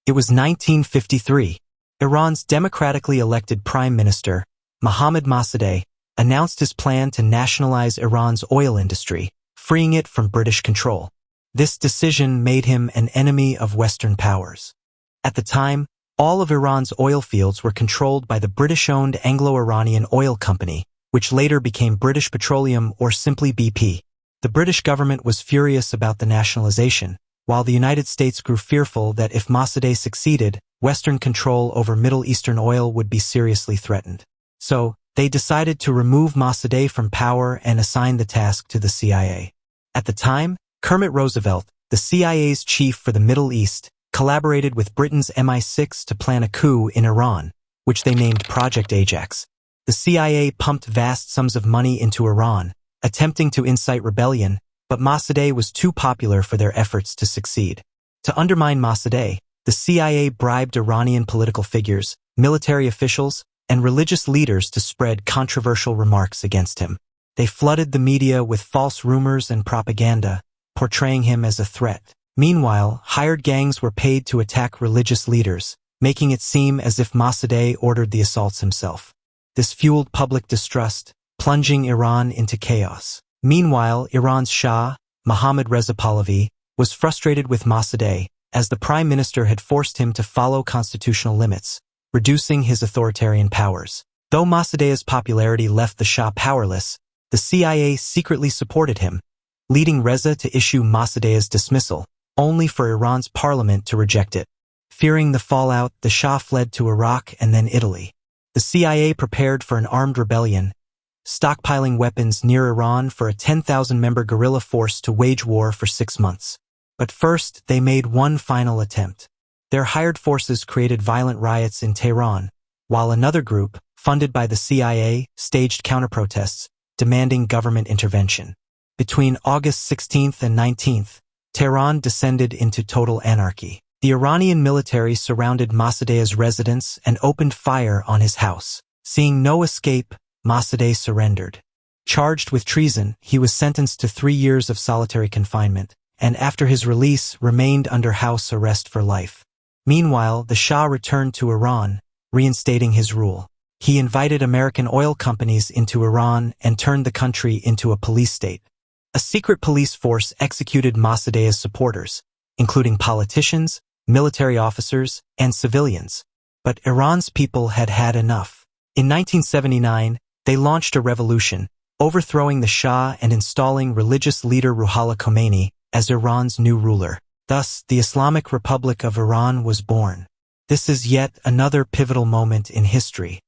It was 1953. Iran's democratically elected Prime Minister, Mohammad Mossadegh, announced his plan to nationalize Iran's oil industry, freeing it from British control. This decision made him an enemy of Western powers. At the time, all of Iran's oil fields were controlled by the British-owned Anglo-Iranian Oil Company, which later became British Petroleum or simply BP. The British government was furious about the nationalization, while the United States grew fearful that if Mossadegh succeeded, Western control over Middle Eastern oil would be seriously threatened. So, they decided to remove Mossadegh from power and assign the task to the CIA. At the time, Kermit Roosevelt, the CIA's chief for the Middle East, collaborated with Britain's MI6 to plan a coup in Iran, which they named Project Ajax. The CIA pumped vast sums of money into Iran, attempting to incite rebellion, but Mossadegh was too popular for their efforts to succeed. To undermine Mossadegh, the CIA bribed Iranian political figures, military officials, and religious leaders to spread controversial remarks against him. They flooded the media with false rumors and propaganda, portraying him as a threat. Meanwhile, hired gangs were paid to attack religious leaders, making it seem as if Mossadegh ordered the assaults himself. This fueled public distrust, plunging Iran into chaos. Meanwhile, Iran's Shah, Mohammad Reza Pahlavi, was frustrated with Mossadegh, as the prime minister had forced him to follow constitutional limits, reducing his authoritarian powers. Though Mossadegh's popularity left the Shah powerless, the CIA secretly supported him, leading Reza to issue Mossadegh's dismissal, only for Iran's parliament to reject it. Fearing the fallout, the Shah fled to Iraq and then Italy. The CIA prepared for an armed rebellion, stockpiling weapons near Iran for a 10,000-member guerrilla force to wage war for 6 months. But first, they made one final attempt. Their hired forces created violent riots in Tehran, while another group, funded by the CIA, staged counter-protests, demanding government intervention. Between August 16th and 19th, Tehran descended into total anarchy. The Iranian military surrounded Mossadegh's residence and opened fire on his house. Seeing no escape, Mossadegh surrendered. Charged with treason, he was sentenced to 3 years of solitary confinement, and after his release remained under house arrest for life. Meanwhile, the Shah returned to Iran, reinstating his rule. He invited American oil companies into Iran and turned the country into a police state. A secret police force executed Mossadegh's supporters, including politicians, military officers, and civilians. But Iran's people had had enough. In 1979, they launched a revolution, overthrowing the Shah and installing religious leader Ruhollah Khomeini as Iran's new ruler. Thus, the Islamic Republic of Iran was born. This is yet another pivotal moment in history.